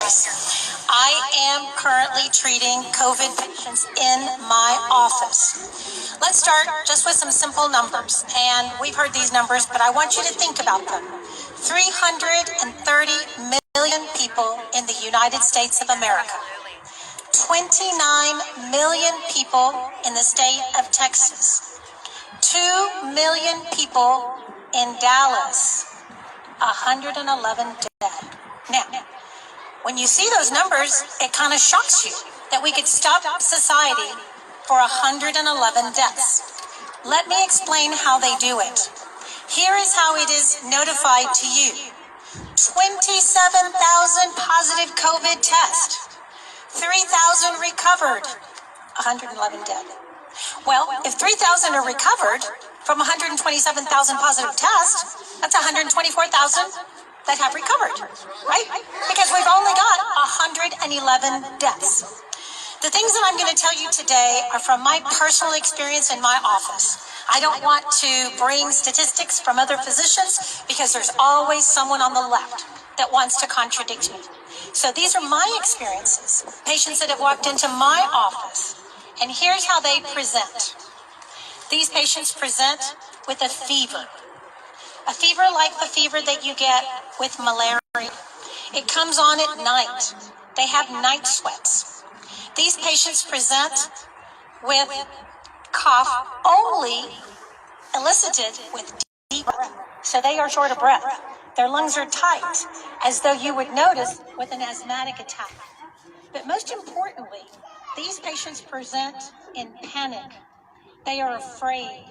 Couragous. I am currently treating COVID patients in my office. Let's start just with some simple numbers. And we've heard these numbers, but I want you to think about them. 330 million people in the United States of America. 29 million people in the state of Texas. 2 million people in Dallas. 111 dead. Now, when you see those numbers, it kind of shocks you that we could stop society for 111 deaths. Let me explain how they do it. Here is how it is notified to you. 27,000 positive COVID tests. 3,000 recovered. 111 dead. Well, if 3,000 are recovered from 127,000 positive tests, that's 124,000 that have recovered, right? Because we've only got 111 deaths. The things that I'm going to tell you today are from my personal experience in my office. I don't want to bring statistics from other physicians because there's always someone on the left that wants to contradict me. So these are my experiences, patients that have walked into my office, and here's how they present. These patients present with a fever like the fever that you get with malaria. It comes on at night. They have night sweats. These patients present with cough only elicited with deep breath. So they are short of breath. Their lungs are tight, as though you would notice with an asthmatic attack. But most importantly, these patients present in panic. They are afraid.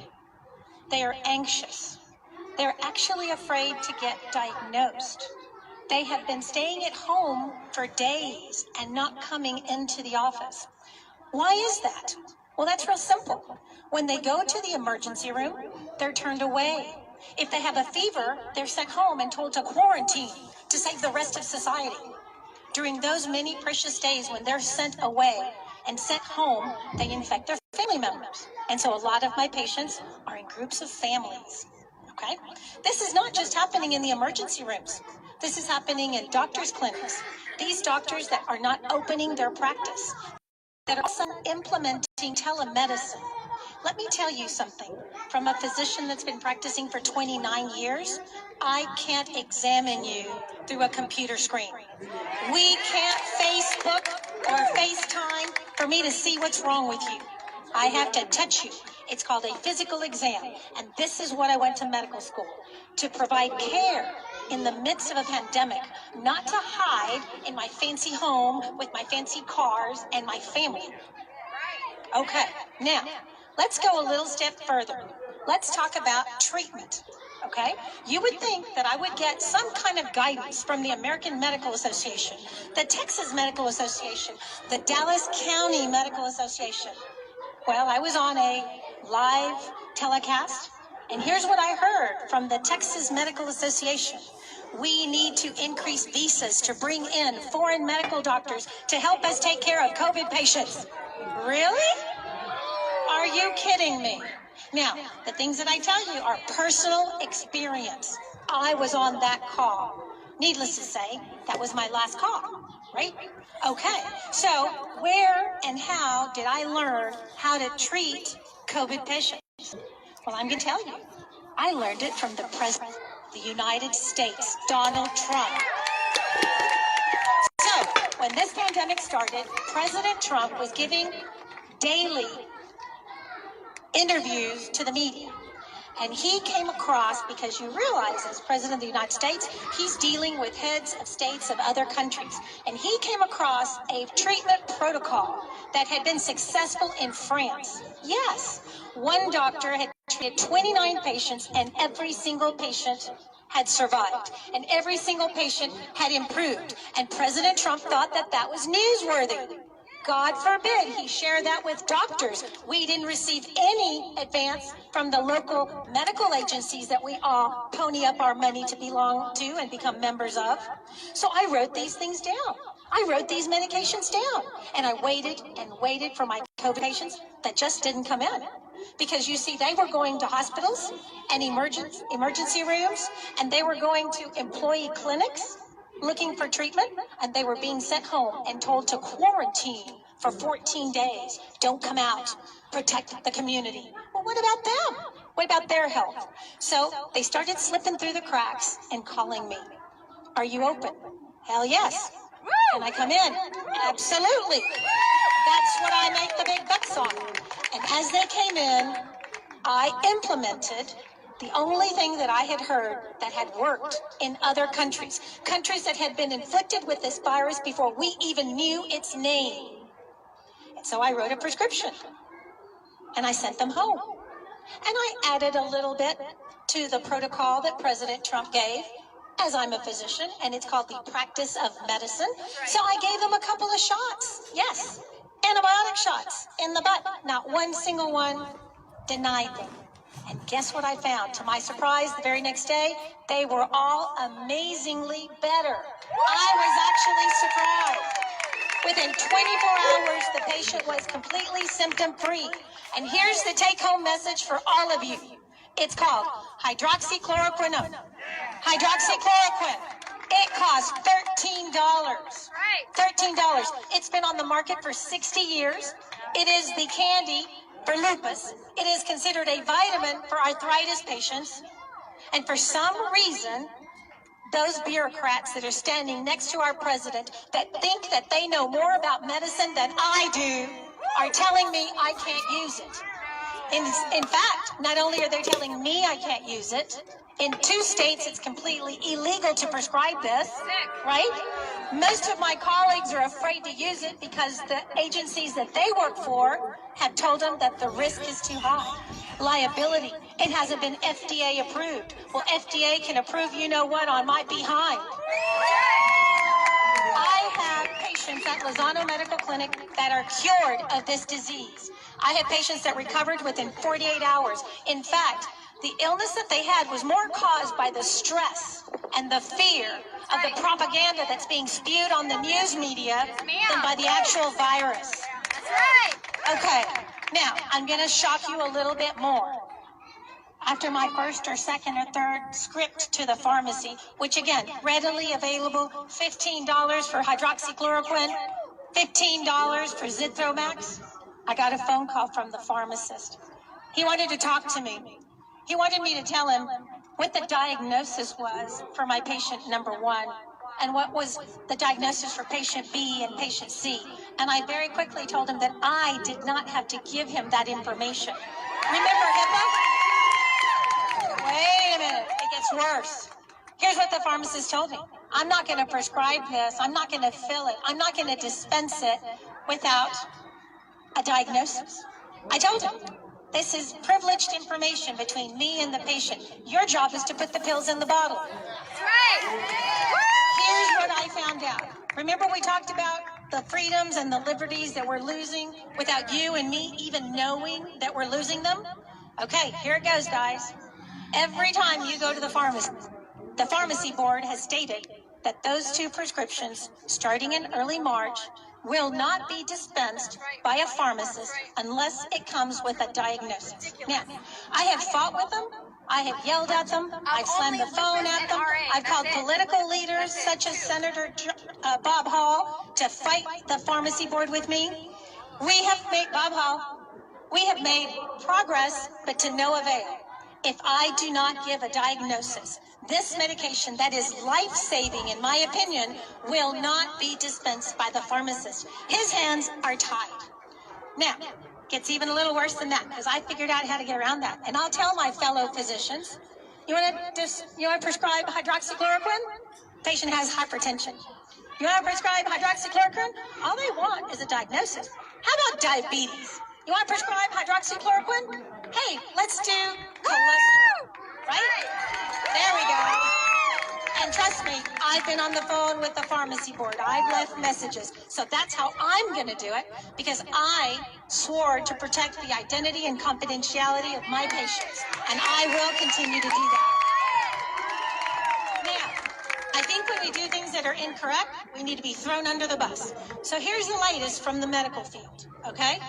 They are anxious. They're actually afraid to get diagnosed. They have been staying at home for days and not coming into the office. Why is that? Well, that's real simple. When they go to the emergency room, they're turned away. If they have a fever, they're sent home and told to quarantine to save the rest of society. During those many precious days when they're sent away and sent home, they infect their family members. And so a lot of my patients are in groups of families. Okay? This is not just happening in the emergency rooms. This is happening in doctors' clinics. These doctors that are not opening their practice, that are also implementing telemedicine. Let me tell you something. From a physician that's been practicing for 29 years, I can't examine you through a computer screen. We can't Facebook or FaceTime for me to see what's wrong with you. I have to touch you. It's called a physical exam. And this is what I went to medical school, to provide care in the midst of a pandemic, not to hide in my fancy home with my fancy cars and my family. Okay, now, let's go a little step further. Let's talk about treatment, okay? You would think that I would get some kind of guidance from the American Medical Association, the Texas Medical Association, the Dallas County Medical Association. Well, I was on a live telecast, and here's what I heard from the Texas Medical Association. We need to increase visas to bring in foreign medical doctors to help us take care of COVID patients. Really? Are you kidding me? Now, the things that I tell you are personal experience. I was on that call. Needless to say, that was my last call, right? Okay, so where and how did I learn how to treat COVID patients? Well, I'm going to tell you. I learned it from the President of the United States, Donald Trump. So, when this pandemic started, President Trump was giving daily interviews to the media. And he came across, because you realize as President of the United States, he's dealing with heads of states of other countries. And he came across a treatment protocol that had been successful in France. Yes, one doctor had treated 29 patients and every single patient had survived. And every single patient had improved. And President Trump thought that that was newsworthy. God forbid he share that with doctors. We didn't receive any advance from the local medical agencies that we all pony up our money to belong to and become members of. So I wrote these things down. I wrote these medications down. And I waited and waited for my COVID patients that just didn't come in. Because you see, they were going to hospitals and emergency rooms, and they were going to employee clinics. looking for treatment, and they were being sent home and told to quarantine for 14 days. Don't come out. Protect the community. Well, what about them? What about their health? So they started slipping through the cracks and calling me. Are you open? Hell yes. Can I come in? Absolutely. That's what I make the big bucks on. And as they came in, I implemented the only thing that I had heard that had worked in other countries, countries that had been inflicted with this virus before we even knew its name. And so I wrote a prescription and I sent them home. And I added a little bit to the protocol that President Trump gave, as I'm a physician, and it's called the practice of medicine. So I gave them a couple of shots. Yes, antibiotic shots in the butt. Not one single one denied them. And guess what I found? To my surprise, the very next day, they were all amazingly better. I was actually surprised. Within 24 hours, the patient was completely symptom-free. And here's the take-home message for all of you. It's called hydroxychloroquine. Hydroxychloroquine. It costs $13. $13. It's been on the market for 60 years. It is the candy for lupus. It is considered a vitamin for arthritis patients. And for some reason, those bureaucrats that are standing next to our president that think that they know more about medicine than I do are telling me I can't use it. In fact, not only are they telling me I can't use it, in 2 states it's completely illegal to prescribe this, right? Most of my colleagues are afraid to use it because the agencies that they work for have told them that the risk is too high. Liability, it hasn't been FDA approved. Well, FDA can approve you know what on my behind. I have patients at Lozano Medical Clinic that are cured of this disease. I have patients that recovered within 48 hours. In fact, the illness that they had was more caused by the stress and the fear of the propaganda that's being spewed on the news media than by the actual virus. That's right. Okay, now I'm going to shock you a little bit more. After my first or second or third script to the pharmacy, which again, readily available, $15 for hydroxychloroquine, $15 for Zithromax, I got a phone call from the pharmacist. He wanted to talk to me. He wanted me to tell him what the diagnosis was for my patient number 1 and what was the diagnosis for patient B and patient C. And I very quickly told him that I did not have to give him that information. Remember HIPAA? Wait a minute, it gets worse. Here's what the pharmacist told me. I'm not going to prescribe this. I'm not going to fill it. I'm not going to dispense it without a diagnosis. I told him, this is privileged information between me and the patient. Your job is to put the pills in the bottle. That's right. Here's what I found out. Remember we talked about the freedoms and the liberties that we're losing without you and me even knowing that we're losing them? Okay, here it goes, guys. Every time you go to the pharmacy board has stated that those 2 prescriptions, starting in early March, will not be dispensed by a pharmacist unless it comes with a diagnosis. Now, I have fought with them. I have yelled at them. I've slammed the phone at them. I've called political leaders such as Senator Bob Hall to fight the pharmacy board with me. We have made, Bob Hall, we have made progress, but to no avail. If I do not give a diagnosis, this medication that is life-saving, in my opinion, will not be dispensed by the pharmacist. His hands are tied. Now, gets even a little worse than that, because I figured out how to get around that. And I'll tell my fellow physicians, you want to prescribe hydroxychloroquine? Patient has hypertension. You want to prescribe hydroxychloroquine? All they want is a diagnosis. How about diabetes? You want to prescribe hydroxychloroquine? Hey, let's do cholesterol, right? There we go. And trust me, I've been on the phone with the pharmacy board. I've left messages. So that's how I'm going to do it, because I swore to protect the identity and confidentiality of my patients. And I will continue to do that. Now, I think when we do things that are incorrect, we need to be thrown under the bus. So here's the latest from the medical field, okay?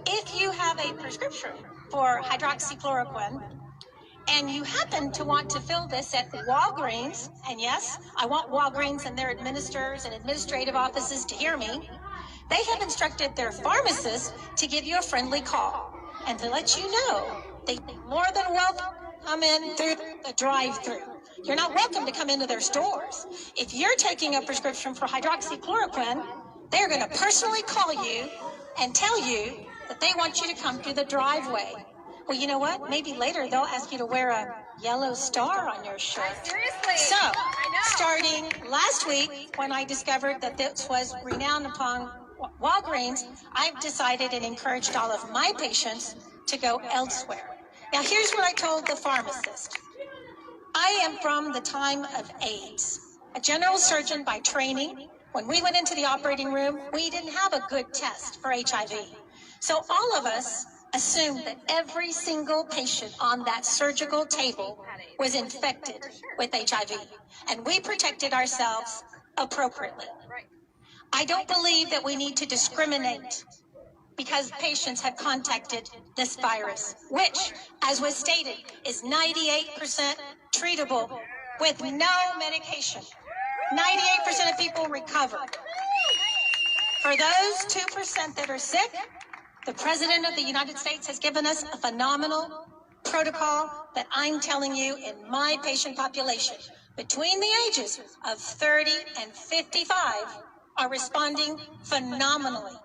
If you have a prescription for hydroxychloroquine, and you happen to want to fill this at Walgreens, and yes, I want Walgreens and their administrators and administrative offices to hear me, they have instructed their pharmacists to give you a friendly call and to let you know they more than welcome come in through the drive-through. You're not welcome to come into their stores. If you're taking a prescription for hydroxychloroquine, they're going to personally call you and tell you that they want you to come through the driveway. Well, you know what? Maybe later they'll ask you to wear a yellow star on your shirt. Seriously. So, I know. starting last week, when I discovered that this was renowned upon Walgreens, I've decided and encouraged all of my patients to go elsewhere. Now, here's what I told the pharmacist. I am from the time of AIDS. A general surgeon by training. When we went into the operating room, we didn't have a good test for HIV. So all of us assumed that every single patient on that surgical table was infected with HIV, and we protected ourselves appropriately. I don't believe that we need to discriminate because patients have contacted this virus, which, as was stated, is 98% treatable with no medication. 98% of people recover. For those 2% that are sick, the President of the United States has given us a phenomenal protocol that I'm telling you in my patient population between the ages of 30 and 55 are responding phenomenally.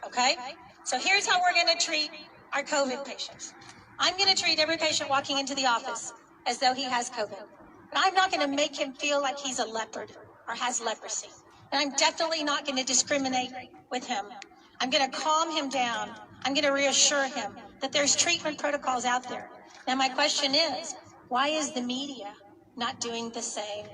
Okay? So here's how we're going to treat our COVID patients. I'm going to treat every patient walking into the office as though he has COVID. But I'm not going to make him feel like he's a leopard or has leprosy. And I'm definitely not going to discriminate with him. I'm going to calm him down. I'm going to reassure him that there's treatment protocols out there. Now, my question is, why is the media not doing the same?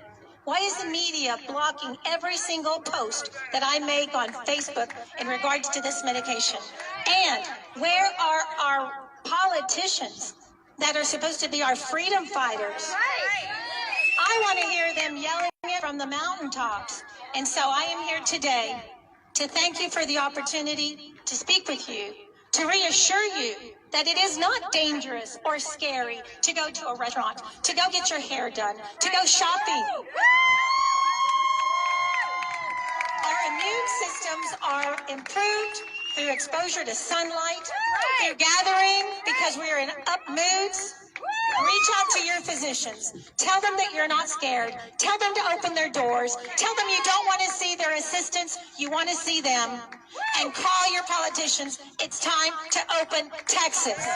Why is the media blocking every single post that I make on Facebook in regards to this medication? And where are our politicians that are supposed to be our freedom fighters? I want to hear them yelling it from the mountaintops. And so I am here today to thank you for the opportunity to speak with you, to reassure you that it is not dangerous or scary to go to a restaurant, to go get your hair done, to go shopping. Our immune systems are improved through exposure to sunlight, through gathering, because we are in up moods. Reach out to your physicians. Tell them that you're not scared. Tell them to open their doors. Tell them you don't want to see their assistants. You want to see them. And call your politicians. It's time to open Texas.